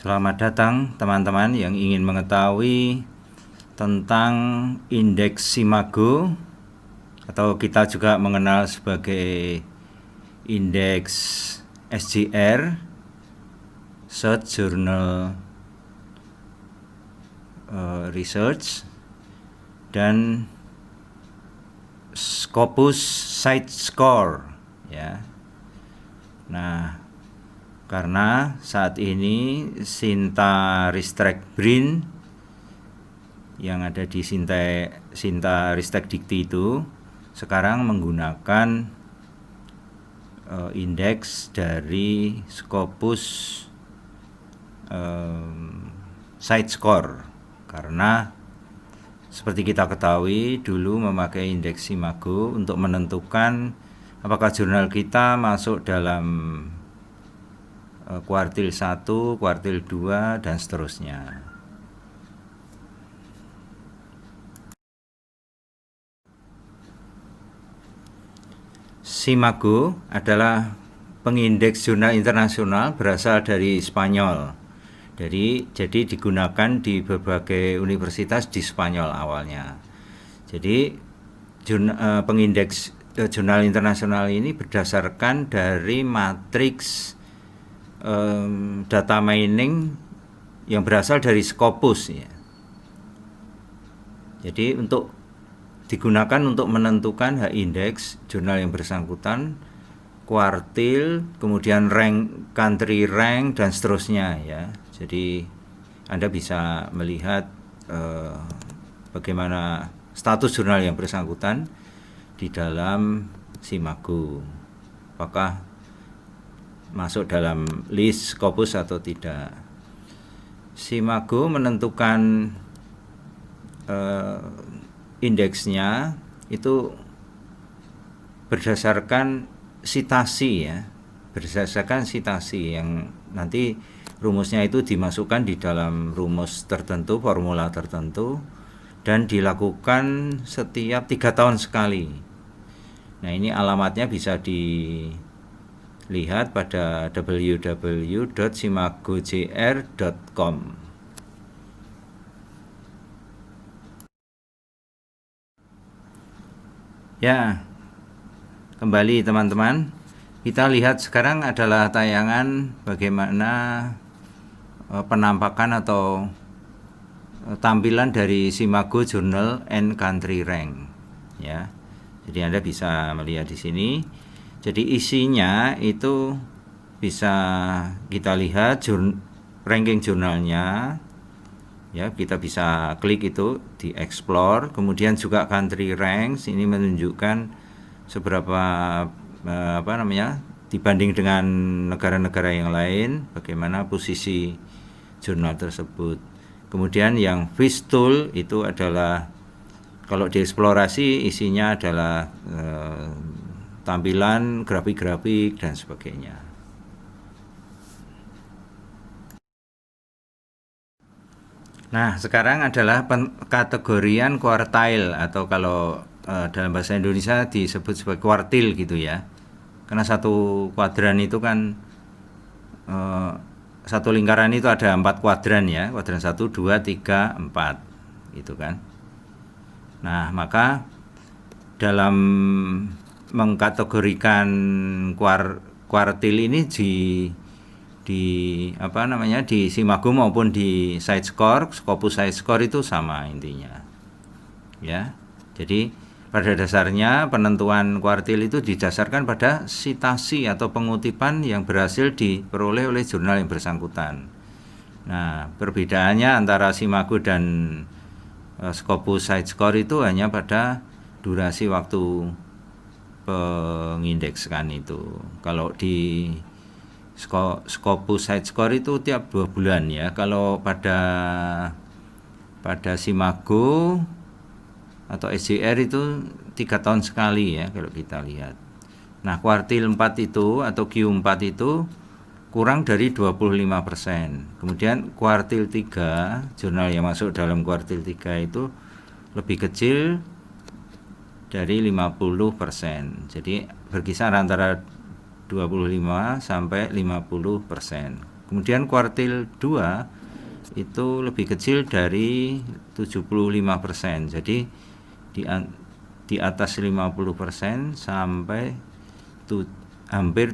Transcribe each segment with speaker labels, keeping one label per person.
Speaker 1: Selamat datang teman-teman yang ingin mengetahui tentang indeks Simago atau kita juga mengenal sebagai indeks SJR, Search Journal Research, dan Scopus Site Score ya. Nah, karena saat ini Sinta Ristek Brin yang ada di Sinta Ristek Dikti itu sekarang menggunakan indeks dari Scopus Site Score, karena seperti kita ketahui dulu memakai indeks Simago untuk menentukan apakah jurnal kita masuk dalam kuartil 1, kuartil 2, dan seterusnya. Simago adalah pengindeks jurnal internasional berasal dari Spanyol. Jadi digunakan di berbagai universitas di Spanyol awalnya. Jadi pengindeks jurnal internasional ini berdasarkan dari matriks data mining yang berasal dari Scopus ya. Jadi digunakan untuk menentukan H-index jurnal yang bersangkutan, kuartil, kemudian rank, country rank, dan seterusnya ya. Jadi Anda bisa melihat bagaimana status jurnal yang bersangkutan di dalam Simago, apakah masuk dalam list Scopus atau tidak. Simago menentukan indeksnya itu berdasarkan sitasi ya, berdasarkan sitasi yang nanti rumusnya itu dimasukkan di dalam rumus tertentu, formula tertentu, dan dilakukan setiap 3 tahun sekali. Nah, ini alamatnya bisa dilihat pada www.simagojr.com. Ya, kembali teman-teman, kita lihat sekarang adalah tayangan bagaimana penampakan atau tampilan dari Simago Journal and Country Rank ya. Jadi Anda bisa melihat di sini. Jadi isinya itu bisa kita lihat ranking jurnalnya ya, kita bisa klik itu di explore, kemudian juga country ranks ini menunjukkan seberapa dibanding dengan negara-negara yang lain bagaimana posisi jurnal tersebut. Kemudian yang fish tool itu adalah kalau dieksplorasi isinya adalah tampilan grafik-grafik dan sebagainya. Nah, sekarang adalah kategorian kuartil atau kalau dalam bahasa Indonesia disebut sebagai kuartil gitu ya. Karena satu kuadran itu kan satu lingkaran itu ada 4 kuadran ya, kuadran 1, 2, 3, 4 gitu kan. Nah, maka dalam mengkategorikan kuartil ini di Simago maupun di Site Score, Scopus Site Score itu sama intinya. Ya. Jadi pada dasarnya penentuan kuartil itu didasarkan pada sitasi atau pengutipan yang berhasil diperoleh oleh jurnal yang bersangkutan. Nah, perbedaannya antara Simago dan Scopus Site Score itu hanya pada durasi waktu pengindekskan itu. Kalau di Scopus Site Score itu tiap 2 bulan ya. Kalau pada Simago atau SJR itu 3 tahun sekali ya kalau kita lihat. Nah, kuartil 4 itu atau Q4 itu kurang dari 25%. Kemudian kuartil 3, jurnal yang masuk dalam kuartil 3 itu lebih kecil dari 50%. Jadi berkisar antara 25 sampai 50%. Kemudian kuartil 2 itu lebih kecil dari 75%. Jadi di atas 50% sampai hampir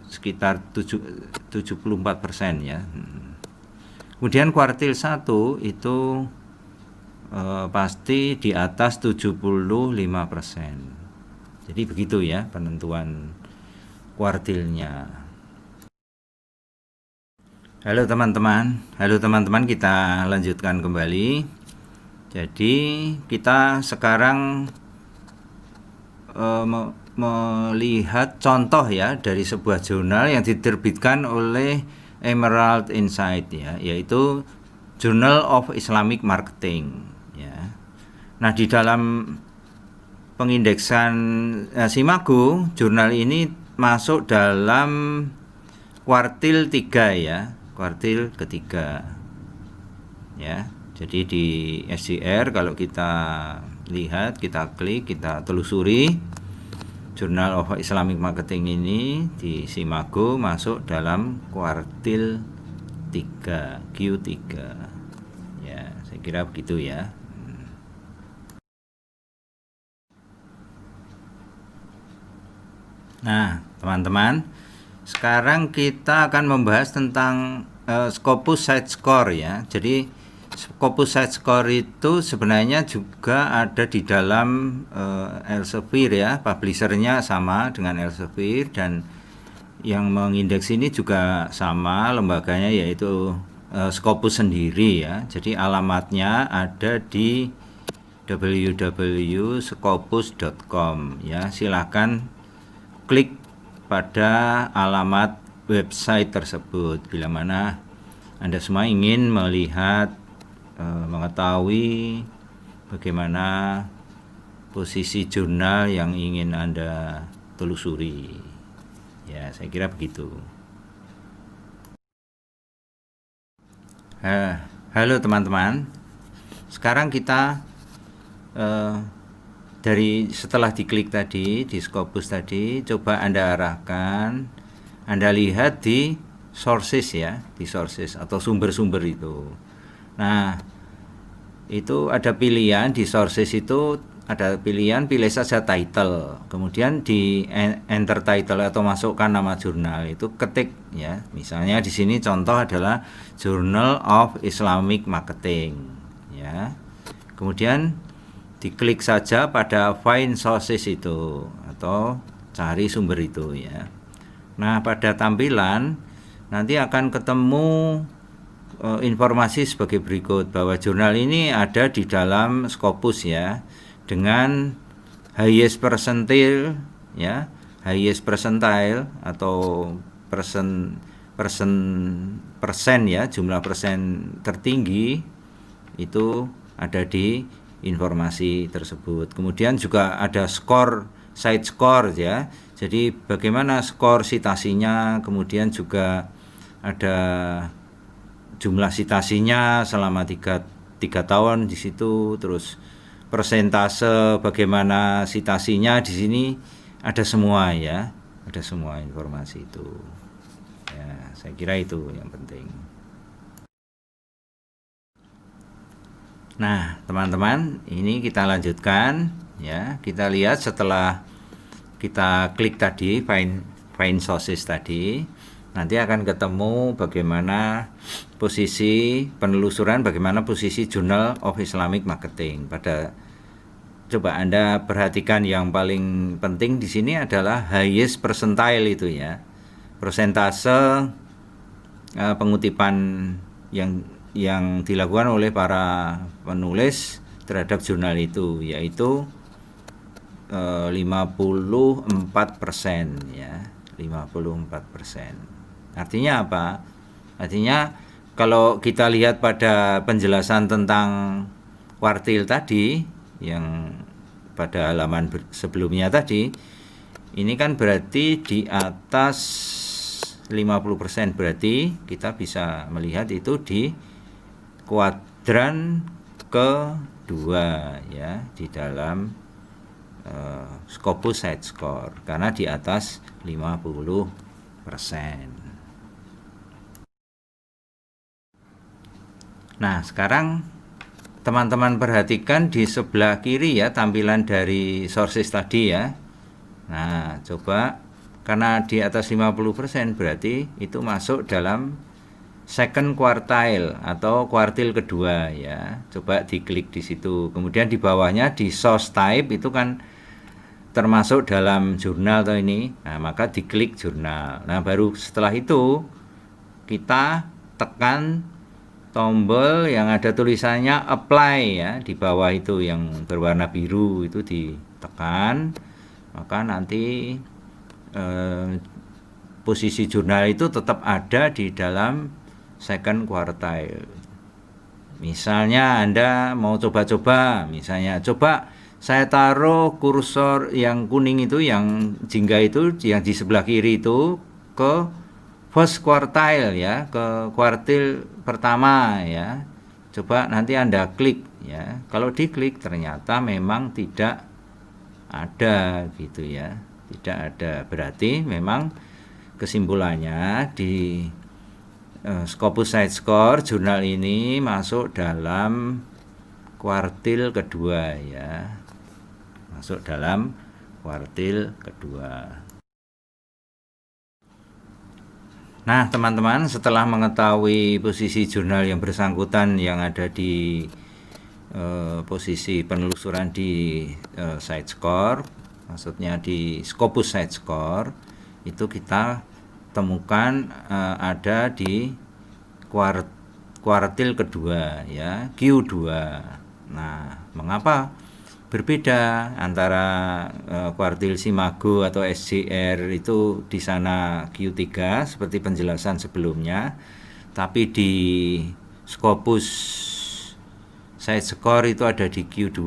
Speaker 1: sekitar 74% ya. Kemudian kuartil 1 itu pasti di atas 75%. Jadi begitu ya penentuan kuartilnya. Halo teman-teman, kita lanjutkan kembali. Jadi kita sekarang melihat contoh ya dari sebuah jurnal yang diterbitkan oleh Emerald Insight ya, yaitu Journal of Islamic Marketing ya. Nah, di dalam pengindeksan Simago, jurnal ini masuk dalam kuartil 3 ya, kuartil ketiga ya. Jadi di SJR kalau kita lihat, kita klik, kita telusuri, Journal of Islamic Marketing ini di Simago masuk dalam kuartil 3, Q3 ya, saya kira begitu ya. Nah teman-teman, sekarang kita akan membahas tentang Scopus Sitescore ya. Jadi Scopus Sitescore itu sebenarnya juga ada di dalam Elsevier ya, publishernya sama dengan Elsevier, dan yang mengindeks ini juga sama lembaganya, yaitu Scopus sendiri ya. Jadi alamatnya ada di www.scopus.com ya. Silahkan klik pada alamat website tersebut bila mana Anda semua ingin melihat, mengetahui bagaimana posisi jurnal yang ingin Anda telusuri ya, saya kira begitu. Halo teman-teman, sekarang kita dari setelah diklik tadi di Scopus tadi, coba Anda arahkan, Anda lihat di sources ya, di sources atau sumber-sumber itu. Nah, itu ada pilihan di sources, itu ada pilihan pilih saja title, kemudian di enter title atau masukkan nama jurnal, itu ketik ya. Misalnya di sini contoh adalah Journal of Islamic Marketing ya. Kemudian diklik saja pada find sources itu atau cari sumber itu ya. Nah, pada tampilan nanti akan ketemu informasi sebagai berikut, bahwa jurnal ini ada di dalam Scopus ya, dengan highest percentile ya, highest percentile atau persen ya, jumlah persen tertinggi itu ada di informasi tersebut. Kemudian juga ada skor, site score ya. Jadi bagaimana skor citasinya, kemudian juga ada jumlah citasinya selama 3 tahun di situ, terus persentase bagaimana citasinya di sini ada semua ya. Ada semua informasi itu. Ya, saya kira itu yang penting. Nah, teman-teman, ini kita lanjutkan ya. Kita lihat setelah kita klik tadi find sources tadi, nanti akan ketemu bagaimana posisi penelusuran, bagaimana posisi Journal of Islamic Marketing. Coba Anda perhatikan, yang paling penting di sini adalah highest percentile itu ya. Persentase pengutipan yang dilakukan oleh para penulis terhadap jurnal itu, yaitu 54% ya, 54%. Artinya apa? Artinya kalau kita lihat pada penjelasan tentang kuartil tadi yang pada halaman sebelumnya tadi, ini kan berarti di atas 50%, berarti kita bisa melihat itu di kuadran kedua ya, di dalam Scopus Sitescore, karena di atas 50%. Nah, sekarang teman-teman perhatikan di sebelah kiri ya tampilan dari sources tadi ya. Nah, coba karena di atas 50% berarti itu masuk dalam second quartile atau kuartil kedua ya. Coba diklik di situ. Kemudian di bawahnya di source type itu kan termasuk dalam jurnal atau ini. Nah, maka diklik jurnal. Nah, baru setelah itu kita tekan tombol yang ada tulisannya apply ya, di bawah itu yang berwarna biru itu ditekan, maka nanti posisi jurnal itu tetap ada di dalam second quartile. Misalnya Anda mau coba-coba, misalnya coba saya taruh kursor yang kuning itu, yang jingga itu, yang di sebelah kiri itu ke first quartile ya, ke kuartil pertama ya. Coba nanti Anda klik ya. Kalau diklik ternyata memang tidak ada gitu ya. Tidak ada. Berarti memang kesimpulannya di Scopus SiteScore jurnal ini masuk dalam kuartil kedua ya. Masuk dalam kuartil kedua. Nah, teman-teman, setelah mengetahui posisi jurnal yang bersangkutan yang ada di posisi penelusuran di SiteScore, maksudnya di Scopus SiteScore, itu kita temukan ada di kuartil kedua ya, Q2. Nah, mengapa berbeda antara kuartil Simago atau SJR itu di sana Q3 seperti penjelasan sebelumnya, tapi di Scopus SiteScore itu ada di Q2.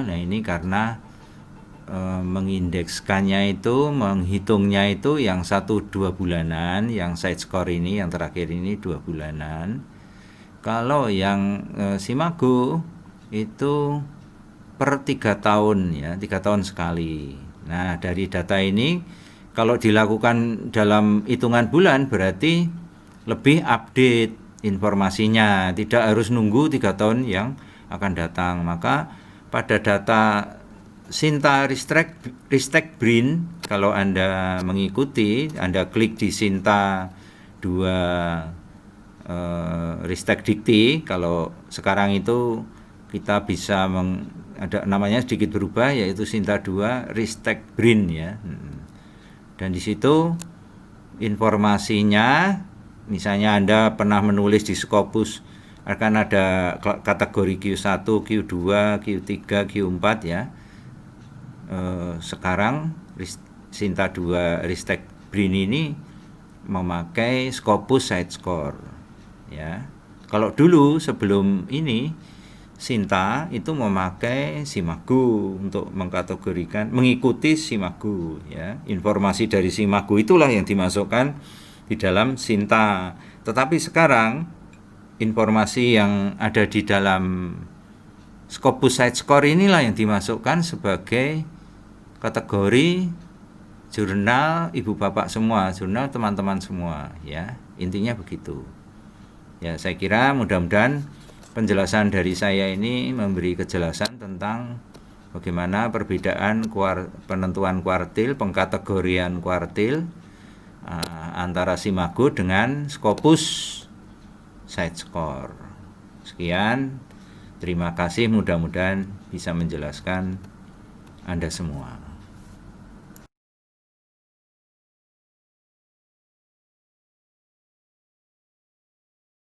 Speaker 1: Nah, ini karena mengindekskannya itu, menghitungnya itu yang 1-2 bulanan, yang SiteScore ini yang terakhir ini 2 bulanan. Kalau yang Simago itu per 3 tahun ya, 3 tahun sekali. Nah, dari data ini kalau dilakukan dalam hitungan bulan berarti lebih update informasinya, tidak harus nunggu 3 tahun yang akan datang. Maka pada data Sinta Ristek Brin, kalau Anda mengikuti, Anda klik di Sinta 2 Ristek Dikti, kalau sekarang itu kita bisa ada namanya sedikit berubah, yaitu Sinta 2 Ristek Brin ya. Dan di situ informasinya, misalnya Anda pernah menulis di Scopus akan ada kategori Q1, Q2, Q3, Q4 ya. Sekarang Sinta 2 Ristek Brin ini memakai Scopus SiteScore ya. Kalau dulu sebelum ini Sinta itu memakai Simago untuk mengkategorikan, mengikuti Simago ya. Informasi dari Simago itulah yang dimasukkan di dalam Sinta. Tetapi sekarang informasi yang ada di dalam Scopus SiteScore inilah yang dimasukkan sebagai kategori jurnal ibu bapak semua, jurnal teman-teman semua ya. Intinya begitu. Ya, saya kira mudah-mudahan penjelasan dari saya ini memberi kejelasan tentang bagaimana perbedaan penentuan kuartil, pengkategorian kuartil antara Simago dengan Scopus SiteScore. Sekian, terima kasih, mudah-mudahan bisa menjelaskan Anda semua.